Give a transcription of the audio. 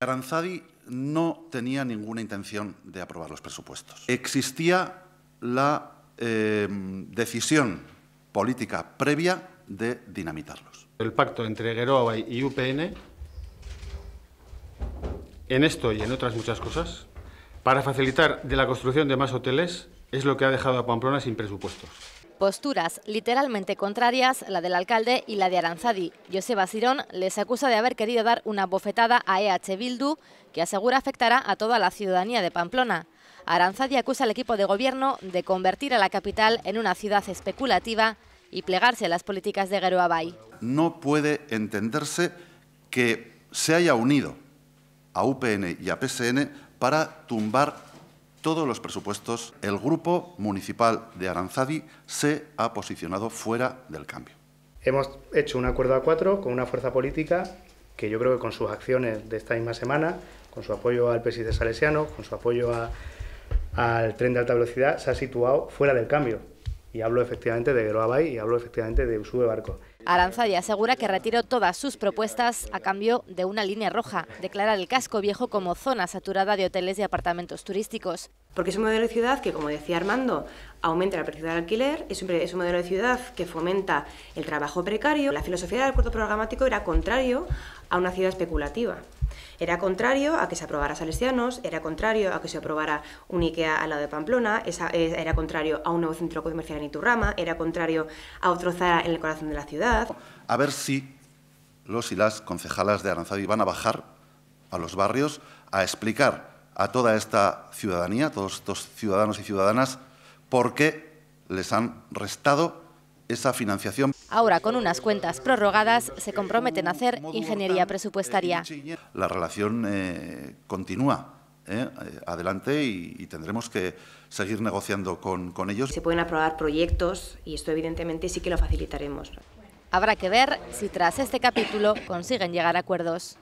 Aranzadi no tenía ninguna intención de aprobar los presupuestos. Existía la decisión política previa de dinamitarlos. El pacto entre Geroa Bai y UPN, en esto y en otras muchas cosas, para facilitar de la construcción de más hoteles, es lo que ha dejado a Pamplona sin presupuestos. Posturas literalmente contrarias, la del alcalde y la de Aranzadi. Joseba Sirón les acusa de haber querido dar una bofetada a EH Bildu, que asegura afectará a toda la ciudadanía de Pamplona. Aranzadi acusa al equipo de gobierno de convertir a la capital en una ciudad especulativa y plegarse a las políticas de Geroa Bai. No puede entenderse que se haya unido a UPN y a PSN para tumbar todos los presupuestos. El grupo municipal de Aranzadi se ha posicionado fuera del cambio. Hemos hecho un acuerdo a 4 con una fuerza política que yo creo que con sus acciones de esta misma semana, con su apoyo al PSI de Salesiano, con su apoyo al tren de alta velocidad, se ha situado fuera del cambio. Y hablo efectivamente de Geroa Bai y hablo efectivamente de Usue Barco. Aranzadi asegura que retiró todas sus propuestas a cambio de una línea roja, declarar el casco viejo como zona saturada de hoteles y apartamentos turísticos. Porque es un modelo de ciudad que, como decía Armando, aumenta el precio del alquiler, es un modelo de ciudad que fomenta el trabajo precario. La filosofía del acuerdo programático era contrario a una ciudad especulativa. Era contrario a que se aprobara Salesianos, era contrario a que se aprobara un IKEA al lado de Pamplona, era contrario a un nuevo centro comercial en Iturrama, era contrario a otro Zara en el corazón de la ciudad. A ver si los y las concejalas de Aranzadi van a bajar a los barrios a explicar a toda esta ciudadanía, a todos estos ciudadanos y ciudadanas, por qué les han restado esa financiación. Ahora, con unas cuentas prorrogadas, se comprometen a hacer ingeniería presupuestaria. La relación continúa adelante y tendremos que seguir negociando con ellos. Se pueden aprobar proyectos y esto evidentemente sí que lo facilitaremos. Habrá que ver si tras este capítulo consiguen llegar a acuerdos.